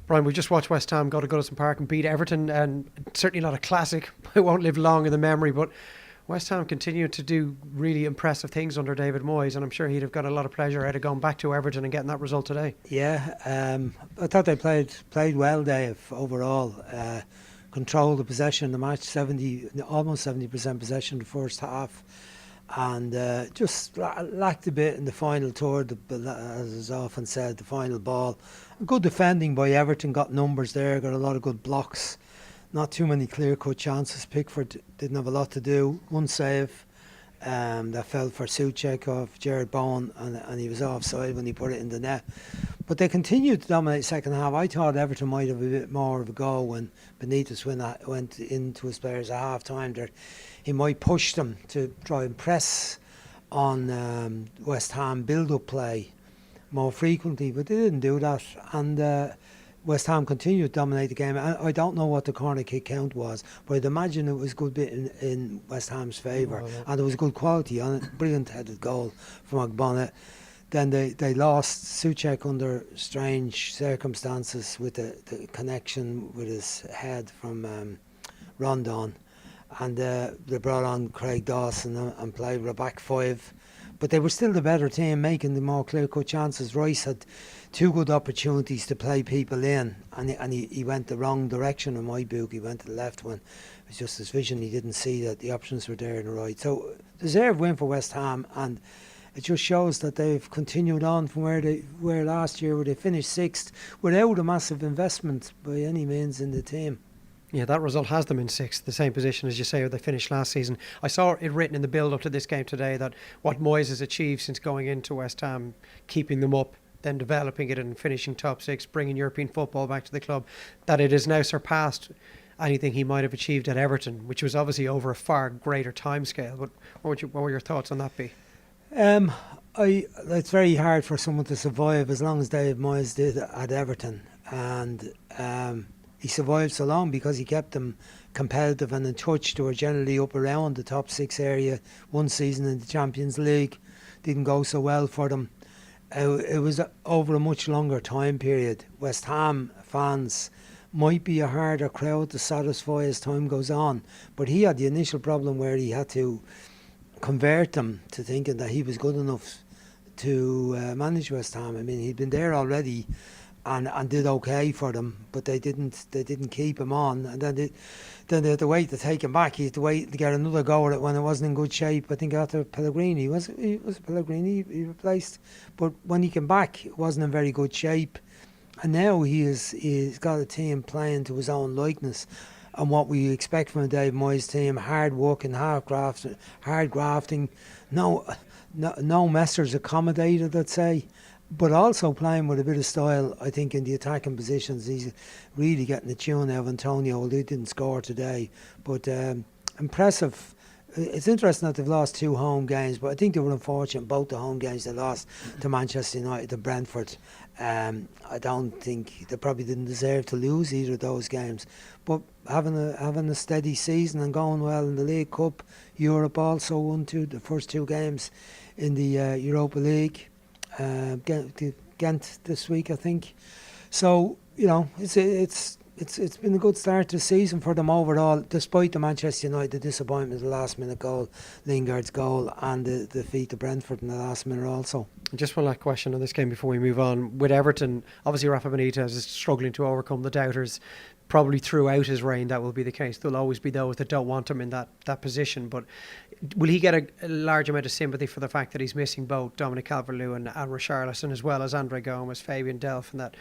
Brian, we just watched West Ham go to Goodison Park and beat Everton, and certainly not a classic. It won't live long in the memory, but West Ham continue to do really impressive things under David Moyes, and I'm sure he'd have got a lot of pleasure out of going back to Everton and getting that result today. Yeah, I thought they played well, Dave, overall. Controlled the possession of the match, almost 70% possession in the first half, and just lacked a bit in the final third, as is often said, the final ball. Good defending by Everton, got numbers there, got a lot of good blocks, not too many clear-cut chances. Pickford didn't have a lot to do, one save that fell for Souček off Jared Bowen, and he was offside when he put it in the net. But they continued to dominate second half. I thought Everton might have a bit more of a go when Benitez went into his players at half time. He might push them to try and press on West Ham build-up play more frequently, but they didn't do that, and West Ham continued to dominate the game. I don't know what the corner kick count was, but I'd imagine it was a good bit in West Ham's favour, and there was good quality on it. Brilliant headed goal from Ogbonna. Then they lost Souček under strange circumstances with the connection with his head from Rondon, and they brought on Craig Dawson and played with a back five. But they were still the better team, making the more clear-cut chances. Rice had two good opportunities to play people in, and he went the wrong direction in my book. He went to the left when it was just his vision. He didn't see that the options were there in the right. So, deserved win for West Ham, and it just shows that they've continued on from where they were last year, where they finished sixth, without a massive investment by any means in the team. Yeah, that result has them in sixth, the same position as you say where they finished last season. I saw it written in the build-up to this game today that what Moyes has achieved since going into West Ham, keeping them up, then developing it and finishing top six, bringing European football back to the club, that it has now surpassed anything he might have achieved at Everton, which was obviously over a far greater timescale. But what were your thoughts on that be? It's very hard for someone to survive as long as Dave Moyes did at Everton, and he survived so long because he kept them competitive and in touch. They were generally up around the top six area. One season in the Champions League didn't go so well for them. It was over a much longer time period. West Ham fans might be a harder crowd to satisfy as time goes on, but he had the initial problem where he had to convert them to thinking that he was good enough to manage West Ham. I mean, he'd been there already and did okay for them, but they didn't keep him on, and then they had to wait to take him back. He had to wait to get another go at it when it wasn't in good shape. I think after Pellegrini was Pellegrini he replaced, but when he came back it wasn't in very good shape, and now he's got a team playing to his own likeness and what we expect from a Dave Moyes team: hard working, hard grafting, no messers accommodated, I'd say, but also playing with a bit of style. I think in the attacking positions he's really getting the tune out of Antonio, although he didn't score today, but impressive. It's interesting that they've lost two home games, but I think they were unfortunate. Both the home games they lost to Manchester United and Brentford. I don't think they probably didn't deserve to lose either of those games, but having a steady season and going well in the League Cup, Europe also won the first two games in the Europa League. Ghent this week, I think. So it's been a good start to the season for them overall, despite the Manchester United disappointment, the last minute goal, Lingard's goal, and the defeat to Brentford in the last minute also. Just one last question on this game before we move on. With Everton, obviously Rafa Benitez is struggling to overcome the doubters. Probably throughout his reign that will be the case. There'll always be those that don't want him in that position, but will he get a large amount of sympathy for the fact that he's missing both Dominic Calvert-Lewin and Richarlison, as well as Andre Gomes, Fabian Delph, and that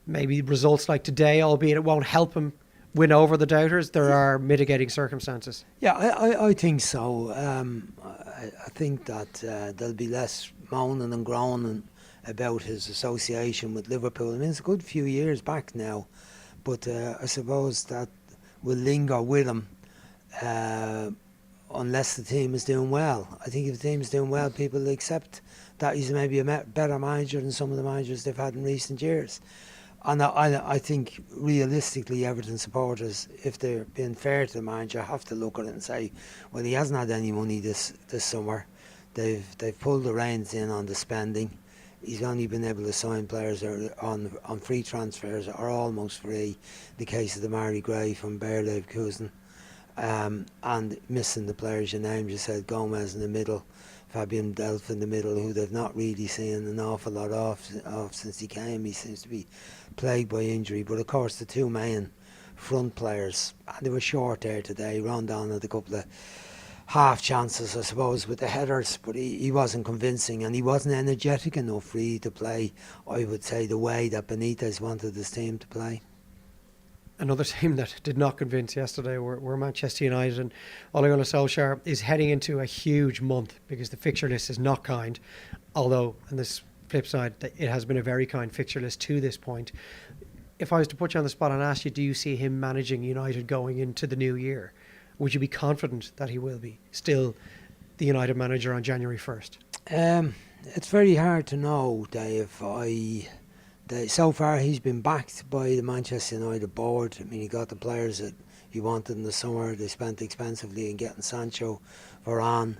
maybe results like today, albeit it won't help him win over the doubters, there are mitigating circumstances? Yeah, I think so. I think that there'll be less moaning and groaning about his association with Liverpool. I mean, it's a good few years back now, but I suppose that will linger with him unless the team is doing well. I think if the team is doing well, people will accept that he's maybe a better manager than some of the managers they've had in recent years. And I think realistically Everton supporters, if they're being fair to the manager, have to look at it and say, well, he hasn't had any money this summer. They've pulled the reins in on the spending. he's only been able to sign players that are on free transfers or almost free. The case of the Mari Gray from Bayer Leverkusen, and missing the players you named. You said Gomez in the middle, Fabian Delph in the middle, who they've not really seen an awful lot of since he came. He seems to be plagued by injury. But of course the two main front players, and they were short there today. Rondon had a couple of half chances, I suppose, with the headers, but he wasn't convincing, and he wasn't energetic enough really to play, I would say, the way that Benitez wanted his team to play. Another team that did not convince yesterday were Manchester United, and Ole Gunnar Solskjaer is heading into a huge month because the fixture list is not kind, although on this flip side it has been a very kind fixture list to this point. If I was to put you on the spot and ask you, do you see him managing United going into the new year? Would you be confident that he will be still the United manager on January 1st? It's very hard to know, Dave. So far he's been backed by the Manchester United board. I mean, he got the players that he wanted in the summer. They spent expensively in getting Sancho, Varane,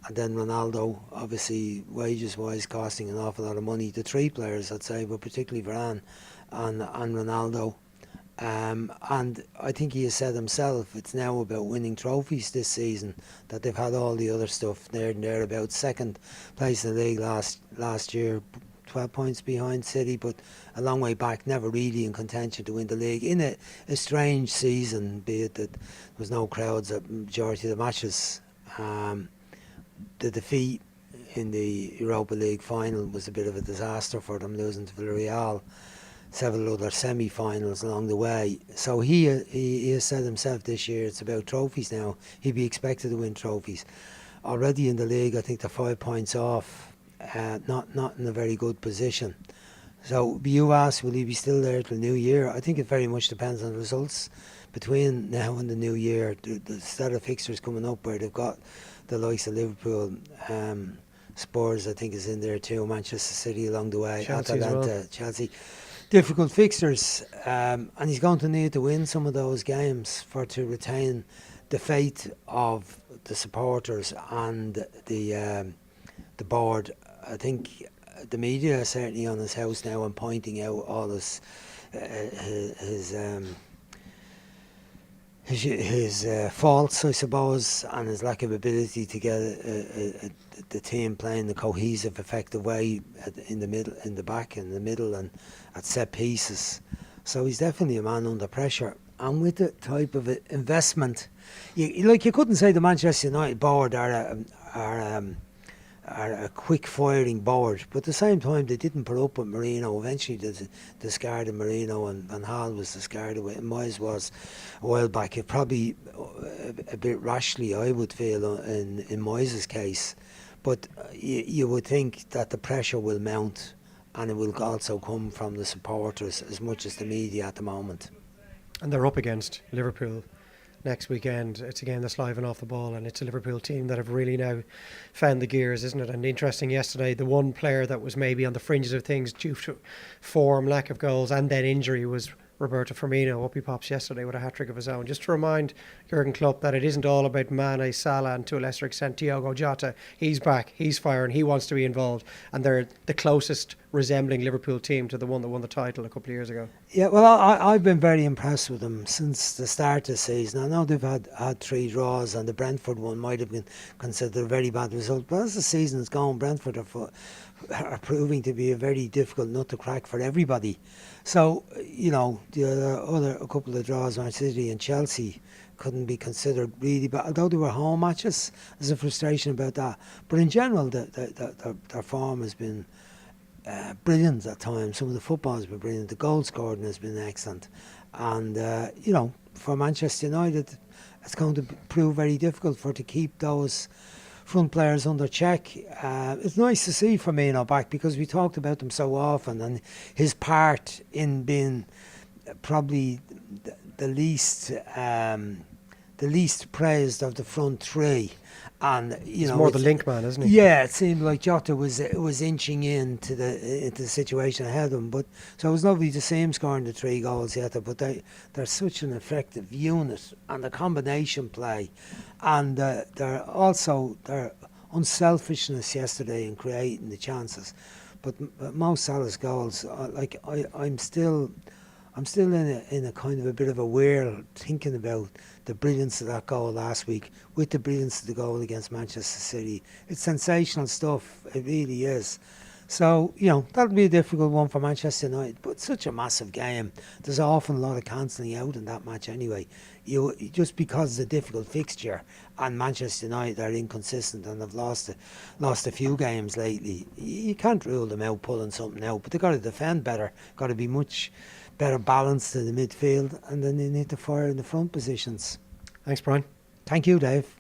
and then Ronaldo, obviously wages-wise costing an awful lot of money. The three players, I'd say, but particularly Varane and Ronaldo. And I think he has said himself it's now about winning trophies this season, that they've had all the other stuff there and there. About second place in the league last year, 12 points behind City, but a long way back, never really in contention to win the league. In a strange season, be it that there was no crowds at majority of the matches. The defeat in the Europa League final was a bit of a disaster for them, losing to Villarreal. Several other semi-finals along the way. So he has said himself this year it's about trophies now. He'd be expected to win trophies. Already in the league, I think they're 5 points off, not in a very good position. So you ask, will he be still there till New Year? I think it very much depends on the results between now and the New Year. The set of fixtures coming up where they've got the likes of Liverpool, Spurs I think is in there too, Manchester City along the way, Chelsea Atalanta, as well. Chelsea. Difficult fixtures, and he's going to need to win some of those games to retain the faith of the supporters and the board. I think the media are certainly on his house now and pointing out all his faults, I suppose, and his lack of ability to get the team playing the cohesive, effective way in the middle, in the back, in the middle, and at set pieces. So he's definitely a man under pressure. And with the type of investment, you couldn't say the Manchester United board are a quick-firing board, but at the same time they didn't put up with Mourinho. Eventually they discarded Mourinho, and Van Gaal was discarded with Moyes was a while back. It probably a bit rashly, I would feel, in Moyes' case, but you would think that the pressure will mount, and it will also come from the supporters as much as the media at the moment. And they're up against Liverpool next weekend. It's a game that's live and off the ball, and it's a Liverpool team that have really now found the gears, isn't it? And interesting, yesterday the one player that was maybe on the fringes of things due to form, lack of goals and then injury was Roberto Firmino. Up he pops yesterday with a hat-trick of his own. Just to remind Jurgen Klopp that it isn't all about Mane, Salah, and to a lesser extent Thiago Jota. He's back, he's firing, he wants to be involved, and they're the closest resembling Liverpool team to the one that won the title a couple of years ago. Yeah, well, I've been very impressed with them since the start of the season. I know they've had 3 draws, and the Brentford one might have been considered a very bad result, but as the season has gone, Brentford are proving to be a very difficult nut to crack for everybody. So, a couple of draws, Man City and Chelsea, couldn't be considered really bad, although they were home matches. There's a frustration about that. But in general, their form has been brilliant at times. Some of the football has been brilliant. The goal scoring has been excellent. And, for Manchester United, it's going to prove very difficult to keep those front players under check. It's nice to see Firmino back, because we talked about him so often, and his part in being probably the least praised of the front three. And he's more the link man, isn't he? Yeah, it seemed like Jota was inching into the situation ahead of him. But so it was lovely to see him scoring the 3 goals yet. But they're such an effective unit, and the combination play, and their unselfishness yesterday in creating the chances But Mo Salah's goals, I'm still in a kind of a bit of a whirl thinking about the brilliance of that goal last week with the brilliance of the goal against Manchester City. It's sensational stuff, it really is. So, that'll be a difficult one for Manchester United, but such a massive game. There's often a lot of cancelling out in that match anyway. Just because it's a difficult fixture and Manchester United are inconsistent and have lost a few games lately, you can't rule them out pulling something out, but they've got to defend better, got to be much better balanced in the midfield, and then they need to fire in the front positions. Thanks, Brian. Thank you, Dave.